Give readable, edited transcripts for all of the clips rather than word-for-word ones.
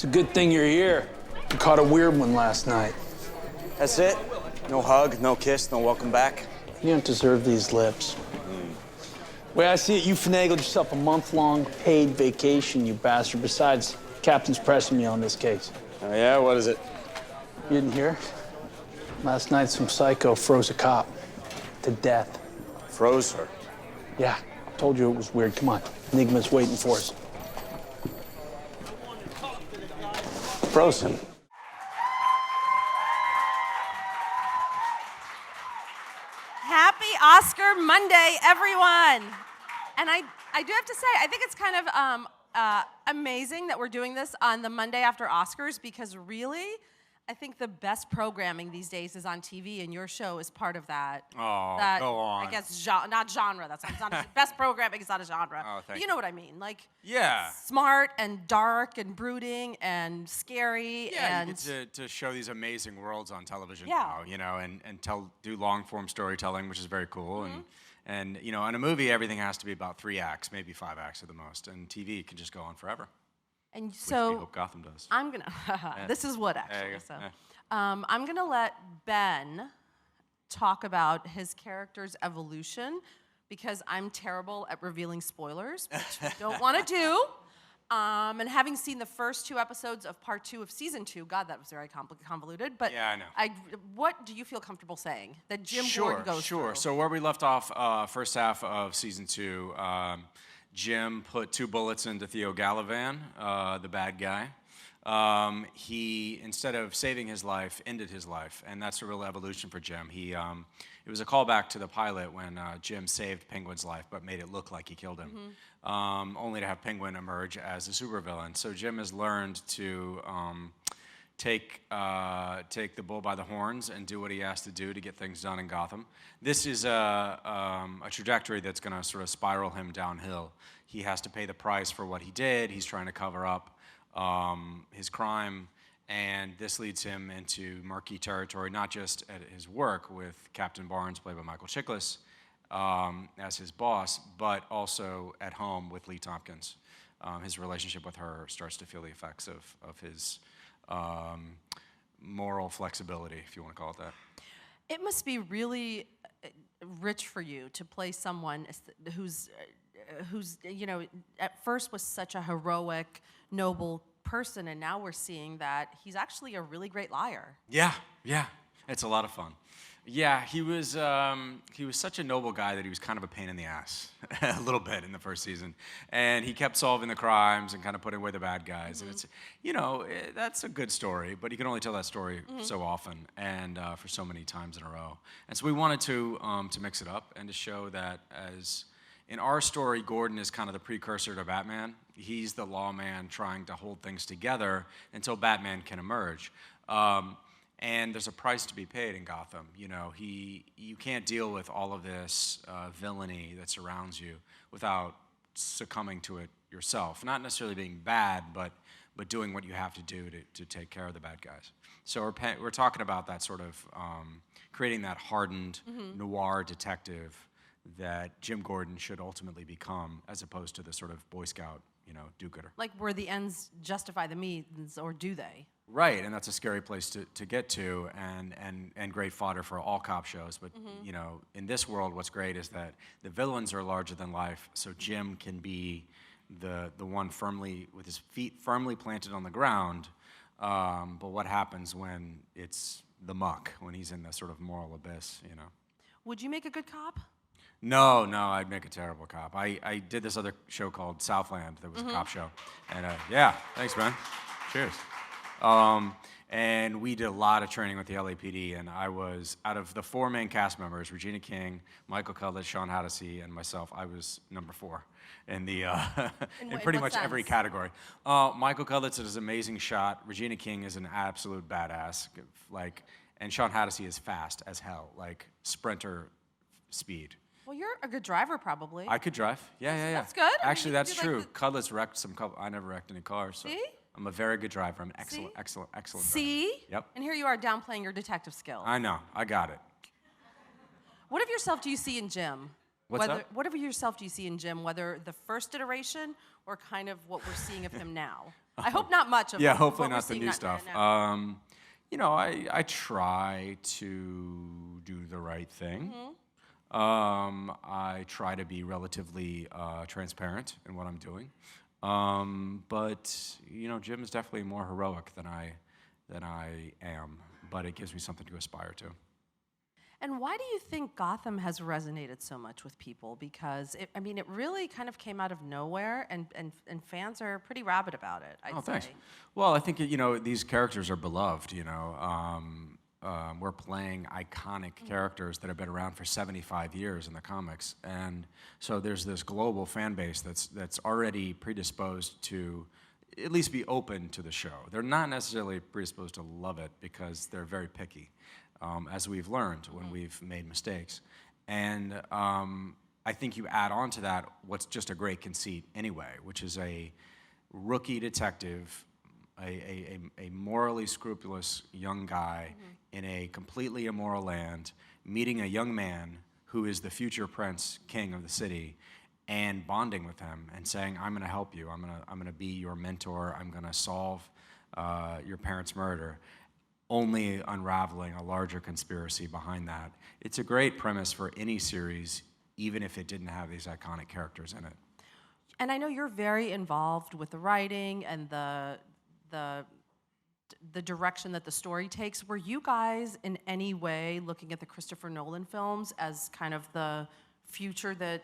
It's a good thing you're here. You caught a weird one last night. That's it? No hug, no kiss, no welcome back? You don't deserve these lips. Way I see it, you finagled yourself a month-long paid vacation, you bastard. Besides, Captain's pressing me on this case. Oh, yeah? What is it? You didn't hear? Last night, some psycho froze a cop to death. Froze her? Yeah, told you it was weird. Come on, Enigma's waiting for us. Frozen. Happy Oscar Monday, everyone. And I do have to say, I think it's kind of amazing that we're doing this on the Monday after Oscars, because really, I think the best programming these days is on TV, and your show is part of that. Oh, go on. I guess not genre. That's not best programming is not a genre. Oh, thank you know what I mean? Like, yeah, smart and dark and brooding and scary. Yeah, and you get to show these amazing worlds on television Yeah. now, you know, and do long form storytelling, which is very cool. And you know, in a movie, everything has to be about 3 acts, maybe 5 acts at the most, and TV can just go on forever. And Which we so hope Gotham does. I'm gonna. This is what actually. There you go. So, Yeah. I'm gonna let Ben talk about his character's evolution, because I'm terrible at revealing spoilers, which we don't want to do. And having seen the first 2 episodes of part 2 of season 2, God, that was very convoluted. But Yeah, I know. What do you feel comfortable saying that Jim Sure, Gordon goes sure. through? So where we left off, first half of season 2, Jim put 2 bullets into Theo Gallivan, the bad guy. He, instead of saving his life, ended his life, and that's a real evolution for Jim. It was a callback to the pilot when Jim saved Penguin's life, but made it look like he killed him, only to have Penguin emerge as a supervillain. So Jim has learned to take the bull by the horns and do what he has to do to get things done in Gotham. This is a trajectory that's going to sort of spiral him downhill. He has to pay the price for what he did. He's trying to cover up his crime, and this leads him into murky territory, not just at his work with Captain Barnes, played by Michael Chiklis, as his boss, but also at home with Lee Tompkins. His relationship with her starts to feel the effects of his moral flexibility, if you want to call it that. It must be really rich for you to play someone who's you know, at first was such a heroic, noble person, and now we're seeing that he's actually a really great liar. Yeah, it's a lot of fun. Yeah, he was such a noble guy that he was kind of a pain in the ass, a little bit in the first season, and he kept solving the crimes and kind of putting away the bad guys. And it's, you know, that's a good story, but you can only tell that story so often and for so many times in a row. And so we wanted to mix it up and to show that as in our story, Gordon is kind of the precursor to Batman. He's the lawman trying to hold things together until Batman can emerge. And there's a price to be paid in Gotham. You know, you can't deal with all of this villainy that surrounds you without succumbing to it yourself. Not necessarily being bad, but doing what you have to do to take care of the bad guys. So we're talking about that sort of creating that hardened noir detective that Jim Gordon should ultimately become, as opposed to the sort of Boy Scout, you know, do-gooder. Like, where the ends justify the means, or do they? Right, and that's a scary place to get to, and great fodder for all cop shows. But you know, in this world, what's great is that the villains are larger than life. So Jim can be the one firmly with his feet firmly planted on the ground. But what happens when it's the muck, when he's in the sort of moral abyss? You know. Would you make a good cop? No, I'd make a terrible cop. I did this other show called Southland that was a cop show. And yeah, thanks, man. Cheers. And we did a lot of training with the LAPD, and I was, out of the 4 main cast members, Regina King, Michael Cudlitz, Sean Hattasey, and myself, I was number 4 in the in pretty much every category. Michael Cudlitz is an amazing shot. Regina King is an absolute badass. Like, and Sean Hattasey is fast as hell, like sprinter speed. Well, you're a good driver, probably. I could drive. Yeah. That's good. Actually, I mean, that's true. Cudlitz wrecked some couple. I never wrecked any cars. So See? I'm a very good driver. I'm an excellent See? driver. Yep. And here you are downplaying your detective skills. I know. I got it. What of yourself do you see in Jim? What's that? Whatever yourself do you see in Jim, whether the first iteration or kind of what we're seeing of him now? I hope not much of Yeah, what hopefully we're not the seeing new now. stuff. You know, I try to do the right thing. I try to be relatively transparent in what I'm doing. But you know, Jim is definitely more heroic than I am. But it gives me something to aspire to. And why do you think Gotham has resonated so much with people? Because it really kind of came out of nowhere, and fans are pretty rabid about it. I'd say. Thanks. Well, I think you know these characters are beloved. You know, we're playing iconic characters that have been around for 75 years in the comics, and so there's this global fan base that's already predisposed to at least be open to the show. They're not necessarily predisposed to love it because they're very picky. As we've learned when we've made mistakes. And I think you add on to that what's just a great conceit anyway, which is a rookie detective, a morally scrupulous young guy in a completely immoral land, meeting a young man who is the future prince king of the city, and bonding with him and saying, I'm gonna help you, I'm gonna be your mentor, I'm gonna solve your parents' murder, only unraveling a larger conspiracy behind that. It's a great premise for any series, even if it didn't have these iconic characters in it. And I know you're very involved with the writing and the direction that the story takes. Were you guys in any way looking at the Christopher Nolan films as kind of the future that,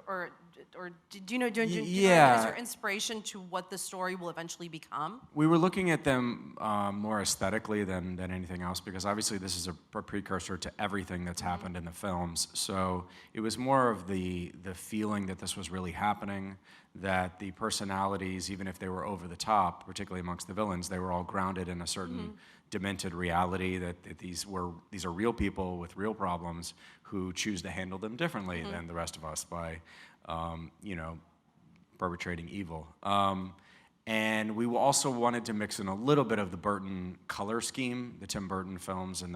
or do you know, do you know as your inspiration to what the story will eventually become? We were looking at them more aesthetically than anything else, because obviously this is a precursor to everything that's happened in the films. So it was more of the feeling that this was really happening, that the personalities, even if they were over the top, particularly amongst the villains, they were all grounded in a certain demented reality, that these are real people with real problems who choose to handle them differently than the rest of us by, you know, perpetrating evil. And we also wanted to mix in a little bit of the Burton color scheme, the Tim Burton films and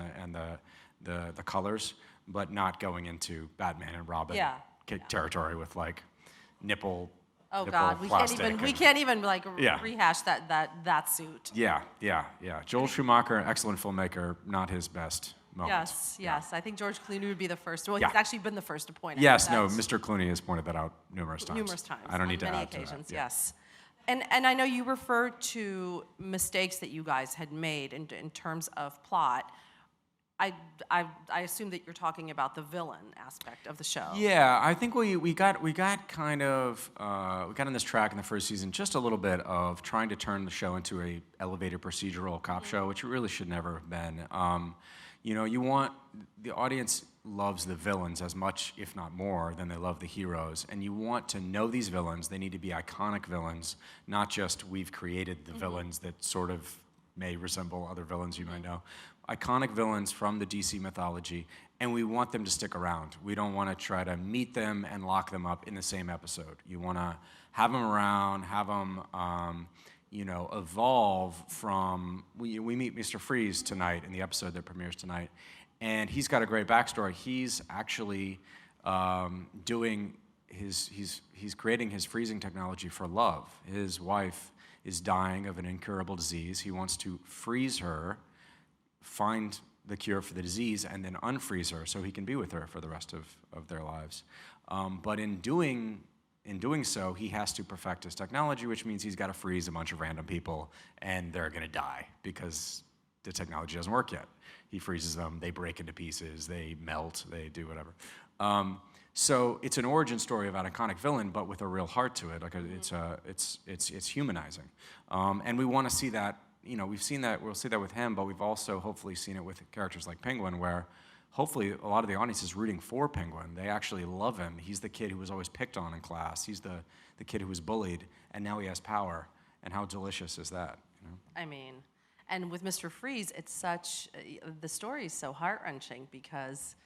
the colors, but not going into Batman and Robin territory with like nipple. Oh God, we can't even like rehash that suit. Yeah. Joel Schumacher, an excellent filmmaker, not his best moment. Yes. I think George Clooney would be the first. Well, he's actually been the first to point out. Yes, no, Mr. Clooney has pointed that out numerous times. I don't need to add to that. On many occasions, yes. And I know you referred to mistakes that you guys had made in terms of plot. I assume that you're talking about the villain aspect of the show. Yeah, I think we got kind of we got on this track in the first season just a little bit of trying to turn the show into a elevated procedural cop show, which it really should never have been. You know, the audience loves the villains as much, if not more, than they love the heroes, and you want to know these villains. They need to be iconic villains, not just we've created the villains that sort of may resemble other villains you might know. Iconic villains from the DC mythology, and we want them to stick around. We don't want to try to meet them and lock them up in the same episode. You want to have them around, have them, you know, evolve from. We meet Mr. Freeze tonight in the episode that premieres tonight, and he's got a great backstory. He's actually he's creating his freezing technology for love. His wife is dying of an incurable disease. He wants to freeze her, find the cure for the disease, and then unfreeze her so he can be with her for the rest of their lives. But in doing so, he has to perfect his technology, which means he's got to freeze a bunch of random people, and they're going to die because the technology doesn't work yet. He freezes them, they break into pieces, they melt, they do whatever. So it's an origin story of an iconic villain, but with a real heart to it. Like it's humanizing, and we want to see that. You know, we'll see that with him, but we've also hopefully seen it with characters like Penguin, where hopefully a lot of the audience is rooting for Penguin. They actually love him. He's the kid who was always picked on in class. He's the kid who was bullied, and now he has power. And how delicious is that? You know? I mean, and with Mr. Freeze, it's the story is so heart-wrenching because,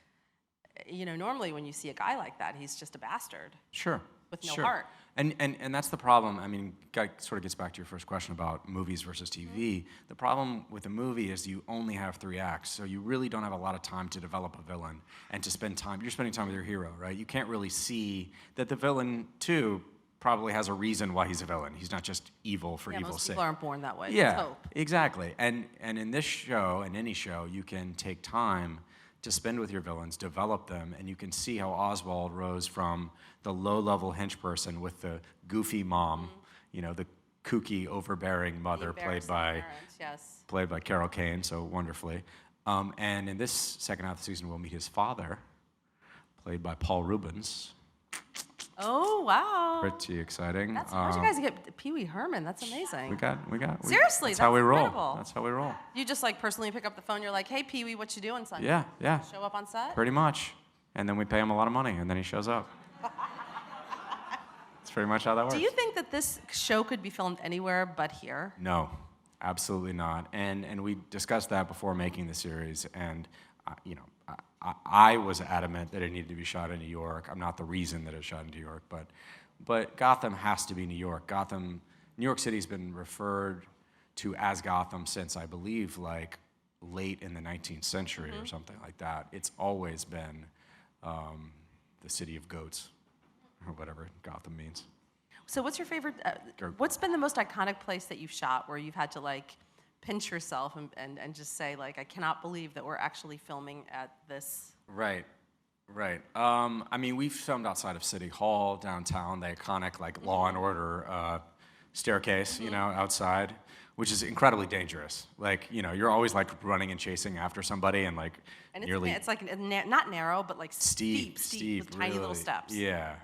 you know, normally when you see a guy like that, he's just a bastard. Sure. With no heart. And that's the problem. I mean, sort of gets back to your first question about movies versus TV. The problem with a movie is you only have 3 acts, so you really don't have a lot of time to develop a villain and to spend time. You're spending time with your hero, right? You can't really see that the villain, too, probably has a reason why he's a villain. He's not just evil for evil's most sake. people aren't born that way. Yeah, Let's hope. exactly. And in this show, in any show, you can take time to spend with your villains, develop them, and you can see how Oswald rose from the low-level hench person with the goofy mom, you know, the kooky, overbearing mother played by Carol Kane so wonderfully. And in this second half of the season, we'll meet his father, played by Paul Rubens. Oh, wow. Pretty exciting. How'd you guys get Pee Wee Herman? That's amazing. We got. Seriously, that's how we roll. incredible. That's how we roll. You just like personally pick up the phone. You're like, "Hey, Pee Wee, what you doing, son?" Yeah. Show up on set. Pretty much. And then we pay him a lot of money, and then he shows up. That's pretty much how that works. Do you think that this show could be filmed anywhere but here? No, absolutely not. And we discussed that before making the series, and I was adamant that it needed to be shot in New York. I'm not the reason that it's shot in New York, but Gotham has to be New York. New York City's been referred to as Gotham since, I believe, like late in the 19th century or something like that. It's always been the city of goats, or whatever Gotham means. So what's your favorite, what's been the most iconic place that you've shot where you've had to like pinch yourself and just say like, I cannot believe that we're actually filming at this? Right. I mean, we've filmed outside of City Hall, downtown, the iconic like Law and Order staircase, outside, which is incredibly dangerous. Like, you're always like running and chasing after somebody and like and nearly... it's like not narrow, but like steep with tiny really. little steps. Yeah.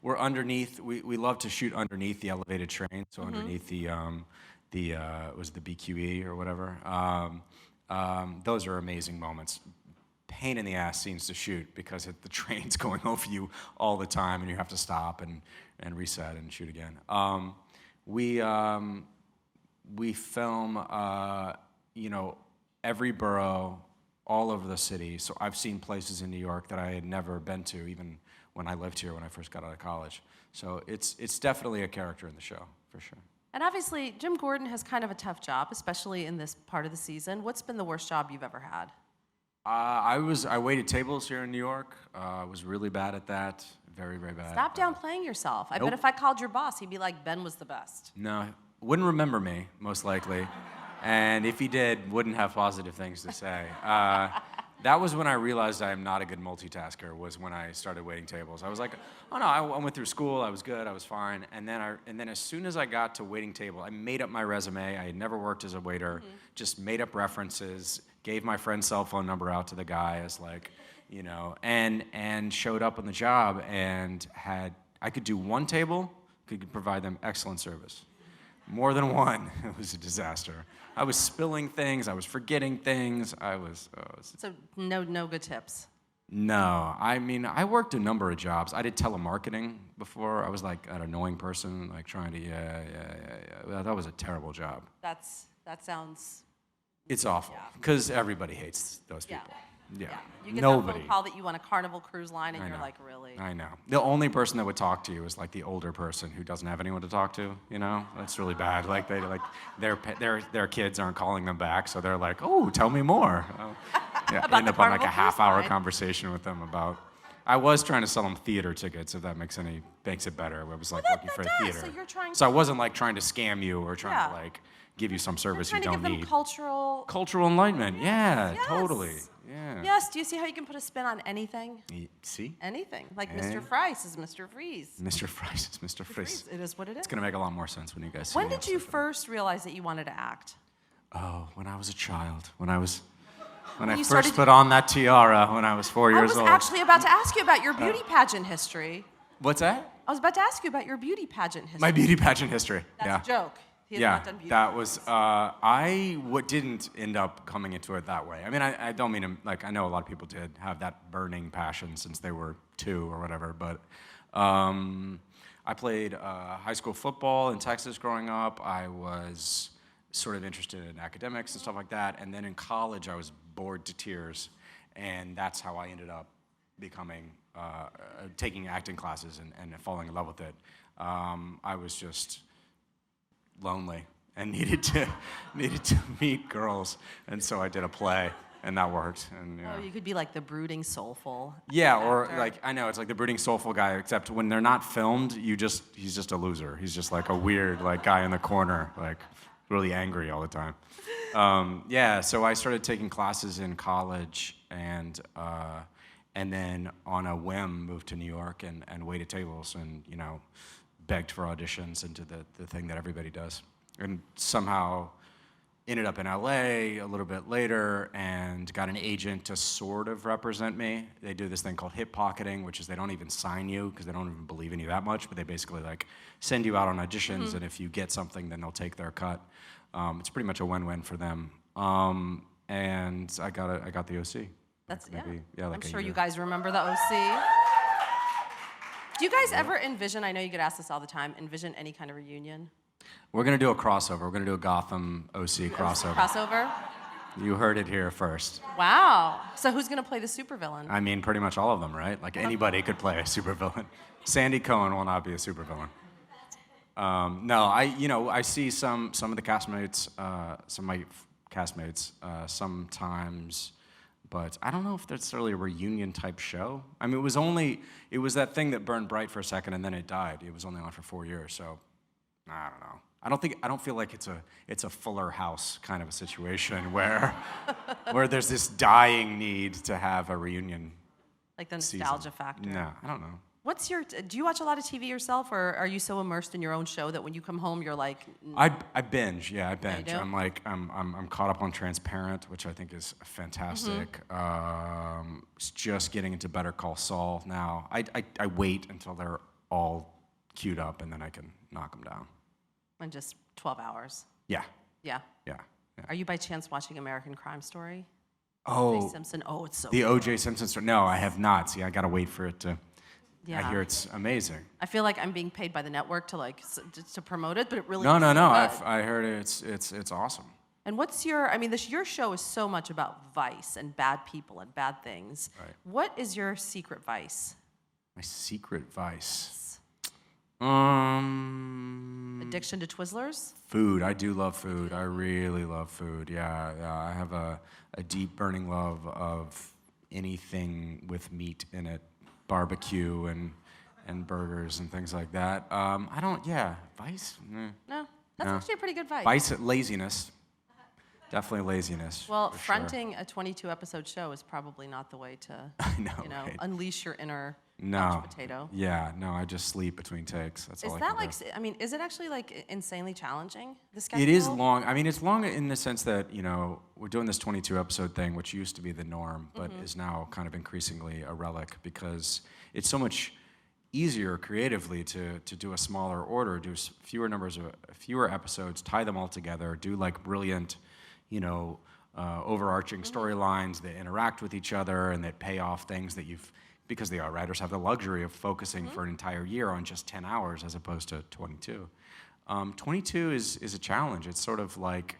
We're underneath, we love to shoot underneath the elevated train, so underneath was the BQE or whatever. Those are amazing moments. Pain in the ass scenes to shoot because the train's going over you all the time and you have to stop and reset and shoot again. We film, every borough all over the city. So I've seen places in New York that I had never been to, even when I lived here when I first got out of college. So it's definitely a character in the show, for sure. And obviously, Jim Gordon has kind of a tough job, especially in this part of the season. What's been the worst job you've ever had? I waited tables here in New York. I was really bad at that. Very, very bad. Stop downplaying yourself. I Nope. bet if I called your boss, he'd be like, Ben was the best. No, wouldn't remember me, most likely. And if he did, wouldn't have positive things to say. That was when I realized I am not a good multitasker, was when I started waiting tables. I was like, oh no, I went through school, I was good, I was fine. And then as soon as I got to waiting table, I made up my resume. I had never worked as a waiter, just made up references, gave my friend's cell phone number out to the guy as like, and showed up on the job and I could do one table, could provide them excellent service. More than one, it was a disaster. I was spilling things, I was forgetting things, So no good tips. No, I mean, I worked a number of jobs. I did telemarketing before. I was like an annoying person, like trying to, yeah. Well, that was a terrible job. That sounds... It's awful, because everybody hates those people. Yeah. You get Nobody. that phone call that you want a Carnival cruise line, and I you're know. like, really? I know. The only person that would talk to you is like the older person who doesn't have anyone to talk to. That's really bad. Like their kids aren't calling them back, so they're like, "Oh, tell me more." End up on like a half-hour conversation with them about. I was trying to sell them theater tickets, if that makes it better. I was like looking for a theater. So you're trying. So I wasn't like trying to scam you or trying to like give you some service you don't trying to give need. them Cultural enlightenment. Yeah, Yes. totally. Yeah. Yes. Do you see how you can put a spin on anything? See? Anything. Like Mr. Fries is Mr. Freeze. Mr. Fries is Mr. Freeze. It is what it is. It's gonna make a lot more sense when you guys see When the did you episode. first realize that you wanted to act? Oh, when I was a child. When I you first started- put on that tiara when I was 4 years old. I was actually about to ask you about your beauty pageant history. What's that? I was about to ask you about your beauty pageant history. My beauty pageant history. That's a joke. He has Yeah, not done beauty that pageants. was, didn't end up coming into it that way. I mean, I don't mean to, like, I know a lot of people did have that burning passion since they were 2 or whatever, but I played high school football in Texas growing up. I was sort of interested in academics and stuff like that, and then in college I was bored to tears, and that's how I ended up becoming, taking acting classes and falling in love with it. I was just lonely and needed to meet girls, and so I did a play, and that worked. And Oh, you could be like the brooding, soulful. yeah, or actor. like I know it's like the brooding, soulful guy, except when they're not filmed, he's just a loser. He's just like a weird like guy in the corner, like really angry all the time. Yeah, so I started taking classes in college, and then on a whim moved to New York and waited tables and begged for auditions and did the thing that everybody does, and somehow ended up in LA a little bit later and got an agent to sort of represent me. They do this thing called hip pocketing, which is they don't even sign you because they don't even believe in you that much, but they basically like send you out on auditions, and if you get something, then they'll take their cut. It's pretty much a win-win for them. And I got the OC. That's Maybe, yeah. like I'm a sure you year. guys remember the OC. Do you guys ever envision? I know you get asked this all the time. Envision any kind of reunion? We're gonna do a crossover. We're gonna do a Gotham OC crossover. Crossover? You heard it here first. Wow. So who's gonna play the supervillain? I mean, pretty much all of them, right? Like anybody could play a supervillain. Sandy Cohen will not be a supervillain. No, I see some of the castmates, some of my castmates sometimes, but I don't know if that's really a reunion type show. I mean, it was that thing that burned bright for a second and then it died. It was only on for 4 years, so I don't know. I don't feel like it's a Fuller House kind of a situation where there's this dying need to have a reunion. Like the nostalgia factor. No, I don't know. Do you watch a lot of TV yourself, or are you so immersed in your own show that when you come home you're like? I binge. Yeah, I binge. do? I'm caught up on Transparent, which I think is fantastic. It's just getting into Better Call Saul now. I wait until they're all queued up and then I can knock them down. In just 12 hours. Yeah. Yeah. Yeah. Are you by chance watching American Crime Story? Oh, O.J. Simpson. Oh, it's so the good. O.J. Simpson story. No, I have not. See, I gotta wait for it to. Yeah. I hear it's amazing. I feel like I'm being paid by the network to to promote it, but it really No. is so good. I heard it's awesome. And what's your? I mean, your show is so much about vice and bad people and bad things. Right. What is your secret vice? My secret vice. Addiction to Twizzlers? Food. I do love food. I really love food. Yeah. I have a deep burning love of anything with meat in it, barbecue and burgers and things like that. I don't. Yeah. Vice. No, that's No. actually a pretty good vice. Vice. Laziness. Definitely laziness. Well, for sure. fronting a 22-episode show is probably not the way to, I know, right? unleash your inner No. couch potato. Yeah. No. I just sleep between takes. That's all Is I that can like? do. I mean, is it actually like insanely challenging? The schedule? It is long. I mean, it's long in the sense that, we're doing this 22-episode thing, which used to be the norm, but is now kind of increasingly a relic because it's so much easier creatively to do a smaller order, do fewer episodes, tie them all together, do like brilliant, overarching storylines that interact with each other and that pay off things that because the writers have the luxury of focusing for an entire year on just 10 hours as opposed to 22. 22 is a challenge. It's sort of like,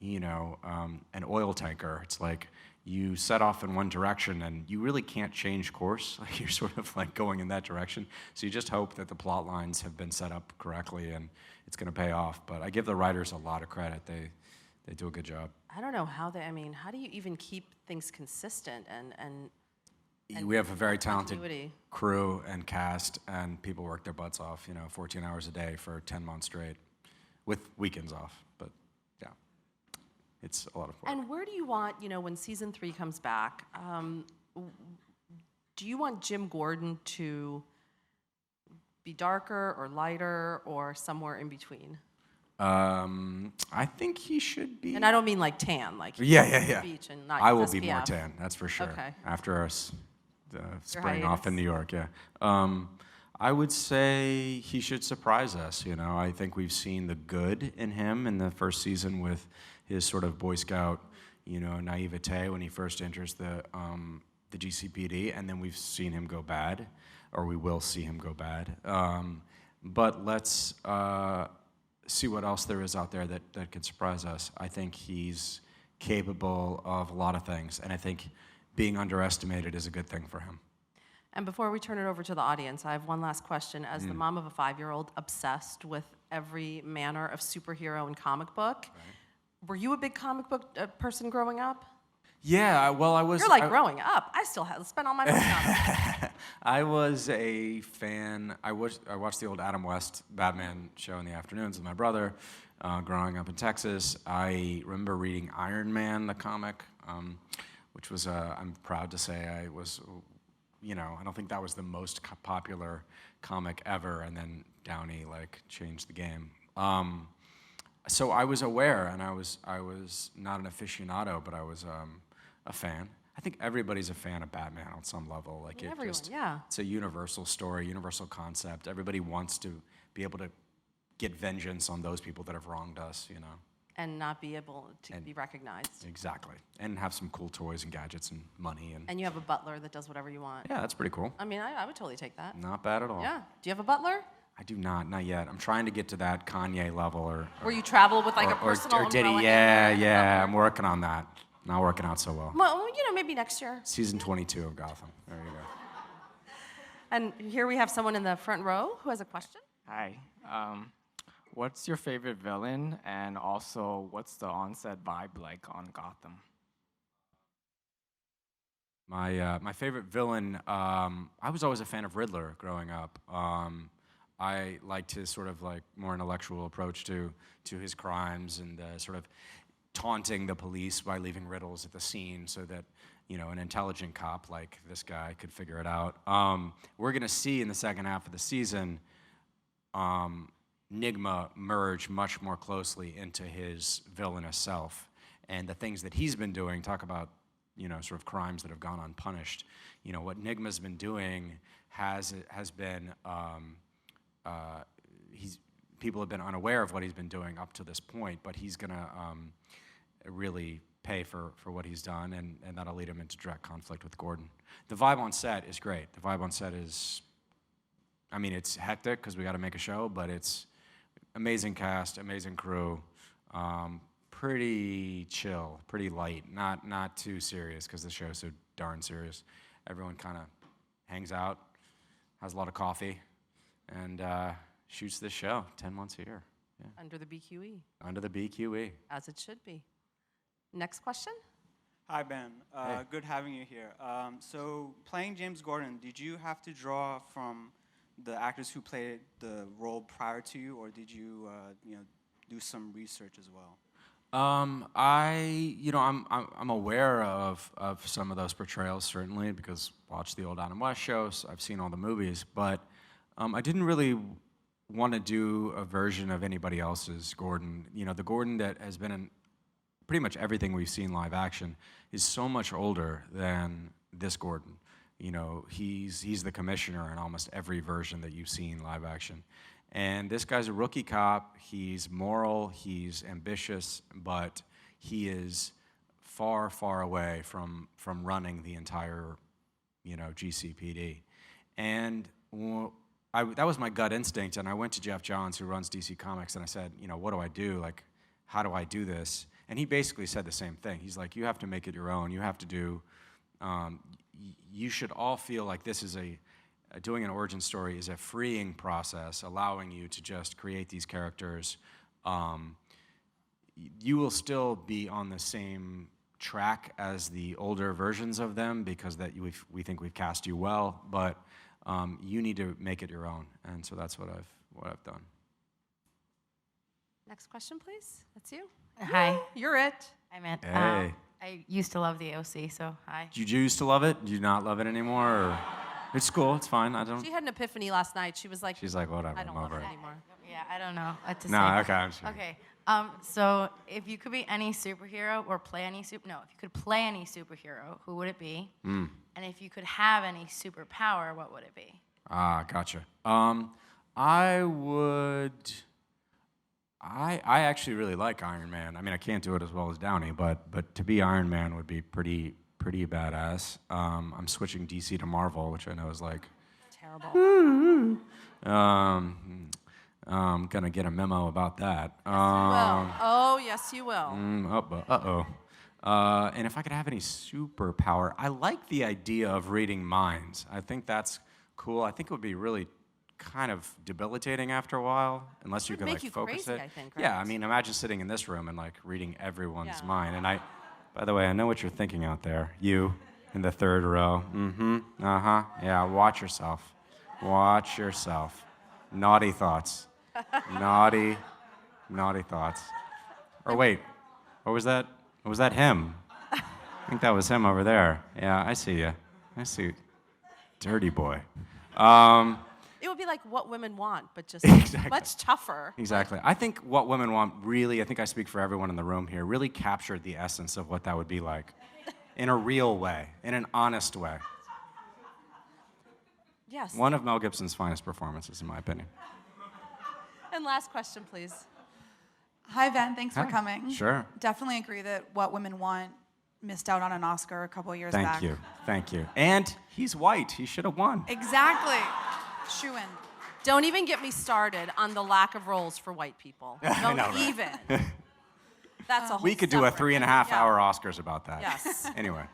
an oil tanker. It's like you set off in one direction and you really can't change course. Like you're sort of like going in that direction. So you just hope that the plot lines have been set up correctly and it's going to pay off. But I give the writers a lot of credit. They do a good job. I don't know how how do you even keep things consistent and We have a very talented continuity? crew and cast, and people work their butts off, 14 hours a day for 10 months straight, with weekends off. But yeah, it's a lot of work. And where do you want, when season 3 comes back, do you want Jim Gordon to be darker or lighter or somewhere in between? I think he should be. And I don't mean like tan, like Yeah. beach and not I will SPF. be more tan, that's for sure. Okay. After our spring off in hiatus. New York, yeah. I would say he should surprise us. I think we've seen the good in him in the first season with his sort of Boy Scout, naivete when he first enters the GCPD, and then we've seen him go bad, or we will see him go bad. But let's see what else there is out there that can surprise us. I think he's capable of a lot of things, and I think being underestimated is a good thing for him. And before we turn it over to the audience, I have one last question. As the mom of a 5-year-old obsessed with every manner of superhero and comic book, were you a big comic book person growing up? Yeah, well, I was. You're like growing up. I still have spent all my money on it. I was a fan. I watched the old Adam West Batman show in the afternoons with my brother. Growing up in Texas, I remember reading Iron Man, the comic, which was, I'm proud to say, I was, I don't think that was the most popular comic ever, and then Downey changed the game. So I was aware, and I was not an aficionado, but I was a fan. I think everybody's a fan of Batman on some level. It's a universal story, universal concept. Everybody wants to be able to get vengeance on those people that have wronged us, And not be able to be recognized. Exactly. And have some cool toys and gadgets and money. And you have a butler that does whatever you want. Yeah, that's pretty cool. I mean, I would totally take that. Not bad at all. Yeah. Do you have a butler? I do not yet. I'm trying to get to that Kanye level where you travel with a personal or Diddy. umbrella. Yeah. I'm working on that. Not working out so well. Well, maybe next year. Season 22 of Gotham. There you go. And here we have someone in the front row who has a question. Hi. What's your favorite villain, and also what's the on-set vibe like on Gotham? My favorite villain, I was always a fan of Riddler growing up. I liked his sort of more intellectual approach to his crimes and sort of taunting the police by leaving riddles at the scene so that an intelligent cop like this guy could figure it out. We're gonna see in the second half of the season Nigma merge much more closely into his villainous self, and the things that he's been doing. Talk about sort of crimes that have gone unpunished. What Nigma's been doing has been people have been unaware of what he's been doing up to this point, but he's gonna really pay for what he's done, and that'll lead him into direct conflict with Gordon. The vibe on set is great. The vibe on set is, it's hectic because we got to make a show, but it's amazing cast, amazing crew, pretty chill, pretty light, not too serious because the show's so darn serious. Everyone kind of hangs out, has a lot of coffee, and shoots this show 10 months a year. Yeah. Under the BQE. Under the BQE. As it should be. Next question. Hi, Ben. Hey. Good having you here. So playing James Gordon, did you have to draw from the actors who played the role prior to you, or did you, do some research as well? I'm aware of some of those portrayals, certainly, because I watched the old Adam West shows. I've seen all the movies, but I didn't really want to do a version of anybody else's Gordon. The Gordon that has been in pretty much everything we've seen live action is so much older than this Gordon. He's the commissioner in almost every version that you've seen live action. And this guy's a rookie cop. He's moral, he's ambitious, but he is far, far away from running the entire, GCPD. And that was my gut instinct, and I went to Jeff Johns, who runs DC Comics, and I said, what do I do? How do I do this? And he basically said the same thing. He's like, you have to make it your own. You have to do, you should all feel like this is doing an origin story is a freeing process, allowing you to just create these characters. You will still be on the same track as the older versions of them because we think we've cast you well, but you need to make it your own. And so that's what I've done. Next question, please. That's you. Hi. You're it. I meant, Hey. I used to love the OC, so hi. Did you used to love it? Do you not love it anymore? Or? It's cool. It's fine. I don't. She had an epiphany last night. She's like, whatever. I don't I'm love over it it. anymore. Yeah, I don't know what to say. No, okay. I'm sure. Okay. So if you could be any superhero or play any if you could play any superhero, who would it be? And if you could have any superpower, what would it be? Ah, gotcha. I would. I actually really like Iron Man. I can't do it as well as Downey, but to be Iron Man would be pretty badass. I'm switching DC to Marvel, which I know is Terrible. I'm gonna get a memo about that. Well, oh, yes, you will. Uh-oh. And if I could have any superpower, I like the idea of reading minds. I think that's cool. I think it would be really kind of debilitating after a while, unless you Would could make like you focus crazy, it. I think, Yeah, right? I mean, imagine sitting in this room and like reading everyone's Yeah. mind. And by the way, I know what you're thinking out there. You in the third row. Mm-hmm. Uh-huh. Yeah, watch yourself. Watch yourself. Naughty thoughts. Naughty thoughts. Or wait, what was that? Was that him? I think that was him over there. Yeah, I see you. I see you. Dirty boy. It would be like What Women Want, but just Exactly. much tougher. Exactly. I think What Women Want really, I think I speak for everyone in the room here, really captured the essence of what that would be like in a real way, in an honest way. Yes. One of Mel Gibson's finest performances, in my opinion. And last question, please. Hi, Ben. Thanks for Hi. coming. Sure. Definitely agree that What Women Want missed out on an Oscar a couple years Thank back. you. Thank you. And he's white. He should have won. Exactly. Shoo-in. Don't even get me started on the lack of roles for white people. Don't know, right? even. That's a whole We could do a separate- 3.5 Yeah. hour Oscars about that. Yes. Anyway.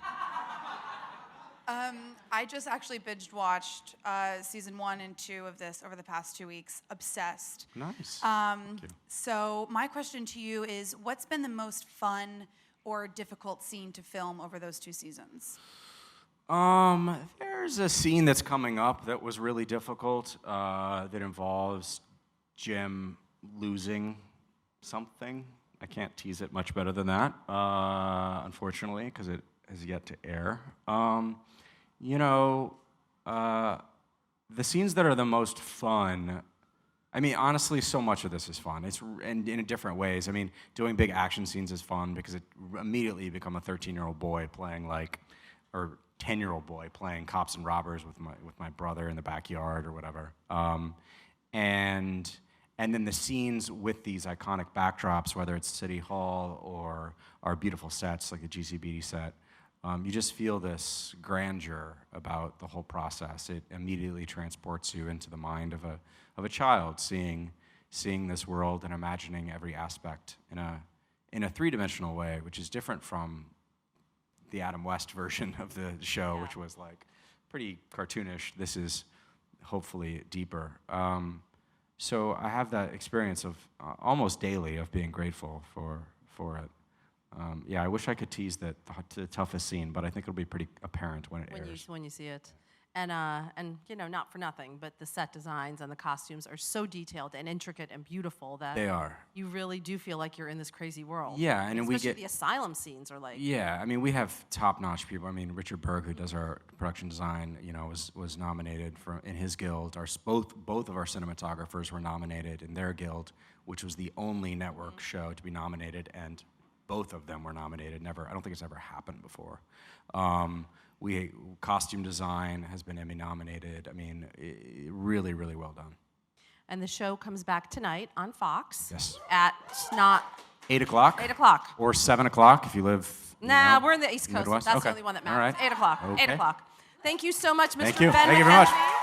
I just actually binge watched season 1 and 2 of this over the past 2 weeks. Obsessed. Nice. Thank you. So my question to you is, what's been the most fun or difficult scene to film over those 2 seasons? There's a scene that's coming up that was really difficult that involves Jim losing something. I can't tease it much better than that, unfortunately, because it has yet to air. The scenes that are the most fun, I mean, honestly, so much of this is fun. It's in different ways. I mean, doing big action scenes is fun because it immediately become a 13-year-old boy playing or 10-year-old boy playing cops and robbers with my brother in the backyard or whatever. And then the scenes with these iconic backdrops, whether it's City Hall or our beautiful sets like the GCBD set, you just feel this grandeur about the whole process. It immediately transports you into the mind of a child, seeing this world and imagining every aspect in a three-dimensional way, which is different from the Adam West version of the show, which was like pretty cartoonish. This is hopefully deeper. So I have that experience of almost daily of being grateful for it. I wish I could tease the toughest scene, but I think it'll be pretty apparent when it airs. When you see it. And not for nothing, but the set designs and the costumes are so detailed and intricate and beautiful that They are. you really do feel like you're in this crazy world. Yeah, and we especially get the asylum scenes are like. Yeah, I mean, we have top-notch people. I mean, Richard Berg, who does our production design, was nominated in his guild. Both of our cinematographers were nominated in their guild, which was the only network show to be nominated, and both of them were nominated. I don't think it's ever happened before. Costume design has been Emmy nominated. I mean, really, really well done. And the show comes back tonight on Fox. Yes. At not 8 o'clock? 8 o'clock. Or 7 o'clock if you live. We're in the East Coast. Midwest? That's Okay. the only one that All matters. right. 8 o'clock. Okay. 8 o'clock. Thank you so much, Mr. Thank you. Ben Thank you very much. McKenzie.